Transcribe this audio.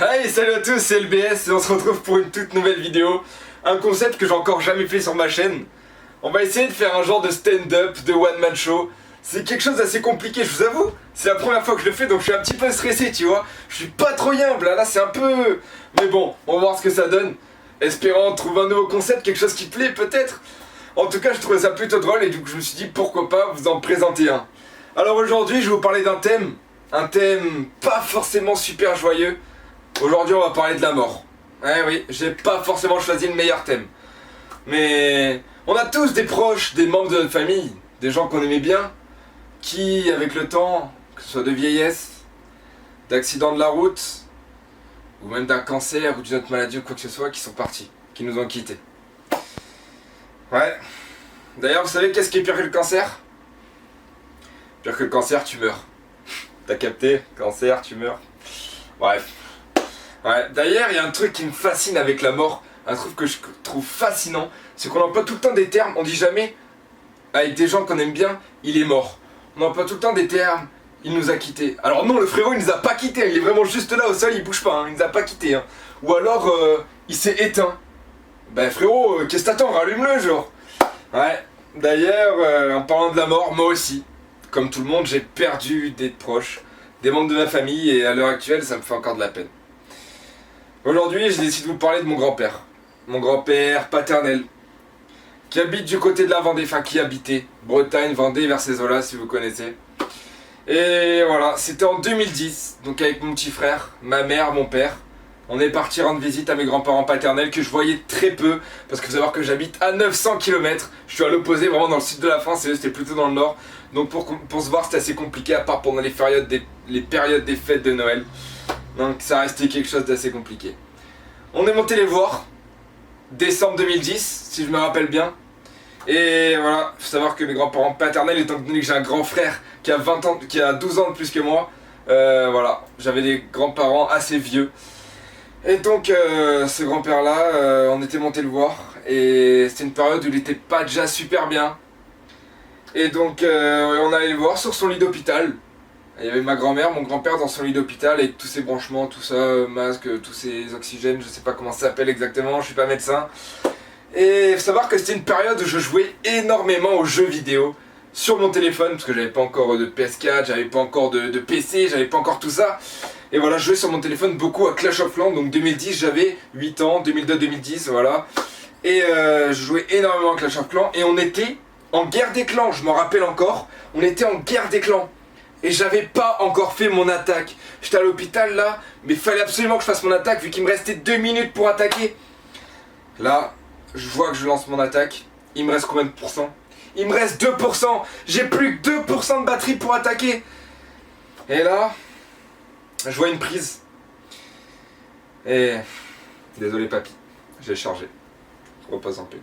Hey, salut à tous, c'est LBS et on se retrouve pour une toute nouvelle vidéo. Un concept que j'ai encore jamais fait sur ma chaîne. On va essayer de faire un genre de stand-up, de one-man show. C'est quelque chose d'assez compliqué, je vous avoue. C'est la première fois que je le fais, donc je suis un petit peu stressé, tu vois. Je suis pas trop humble, là c'est un peu... Mais bon, on va voir ce que ça donne. Espérons trouver un nouveau concept, quelque chose qui plaît peut-être. En tout cas, je trouvais ça plutôt drôle et du coup je me suis dit pourquoi pas vous en présenter un. Alors aujourd'hui, je vais vous parler d'un thème. Un thème pas forcément super joyeux. Aujourd'hui, on va parler de la mort. Eh oui, j'ai pas forcément choisi le meilleur thème. Mais on a tous des proches, des membres de notre famille, des gens qu'on aimait bien, qui, avec le temps, que ce soit de vieillesse, d'accident de la route, ou même d'un cancer ou d'une autre maladie ou quoi que ce soit, qui sont partis, qui nous ont quittés. Ouais. D'ailleurs, vous savez qu'est-ce qui est pire que le cancer? Pire que le cancer, tu meurs. T'as capté? Cancer, tu meurs. Bref. Ouais, d'ailleurs, il y a un truc qui me fascine avec la mort, un truc que je trouve fascinant, c'est qu'on emploie tout le temps des termes, on dit jamais, avec des gens qu'on aime bien, il est mort. On emploie tout le temps des termes, il nous a quittés. Alors non, le frérot, il nous a pas quittés, il est vraiment juste là au sol, il bouge pas, hein, il nous a pas quittés. Hein. Ou alors, il s'est éteint. Ben frérot, qu'est-ce que t'attends, rallume-le, genre. Ouais, d'ailleurs, en parlant de la mort, moi aussi, comme tout le monde, j'ai perdu des proches, des membres de ma famille, et à l'heure actuelle, ça me fait encore de la peine. Aujourd'hui, j'ai décidé de vous parler de mon grand-père paternel, qui habite du côté de la Vendée, enfin qui habitait, Bretagne, Vendée, vers Cézola si vous connaissez. Et voilà, c'était en 2010, donc avec mon petit frère, ma mère, mon père, on est parti rendre visite à mes grands-parents paternels que je voyais très peu, parce que faut savoir que j'habite à 900 km, je suis à l'opposé, vraiment dans le sud de la France, et eux c'était plutôt dans le nord, donc pour se voir c'était assez compliqué, à part pendant les périodes des fêtes de Noël. Donc ça a resté quelque chose d'assez compliqué. On est monté les voir, décembre 2010, si je me rappelle bien. Et voilà, faut savoir que mes grands-parents paternels, étant donné que j'ai un grand frère qui a 20 ans, qui a 12 ans de plus que moi, voilà, j'avais des grands-parents assez vieux. Et donc ce grand-père-là, on était monté le voir, et c'était une période où il était pas déjà super bien. Et donc on allait le voir sur son lit d'hôpital. Il y avait ma grand-mère, mon grand-père dans son lit d'hôpital avec tous ses branchements, tout ça, masque, tous ses oxygènes, je sais pas comment ça s'appelle exactement, je suis pas médecin. Et il faut savoir que c'était une période où je jouais énormément aux jeux vidéo sur mon téléphone, parce que j'avais pas encore de PS4, j'avais pas encore de PC, j'avais pas encore tout ça. Et voilà, je jouais sur mon téléphone beaucoup à Clash of Clans, donc 2010 j'avais 8 ans, 2002-2010, voilà. Et je jouais énormément à Clash of Clans, et on était en guerre des clans, je m'en rappelle encore, on était en guerre des clans. Et j'avais pas encore fait mon attaque. J'étais à l'hôpital là, mais il fallait absolument que je fasse mon attaque vu qu'il me restait 2 minutes pour attaquer. Là, je vois que je lance mon attaque. Il me reste combien de pourcents? Il me reste 2%. J'ai plus que 2% de batterie pour attaquer. Et là, je vois une prise. Et... Désolé papy, j'ai chargé. Repose en paix.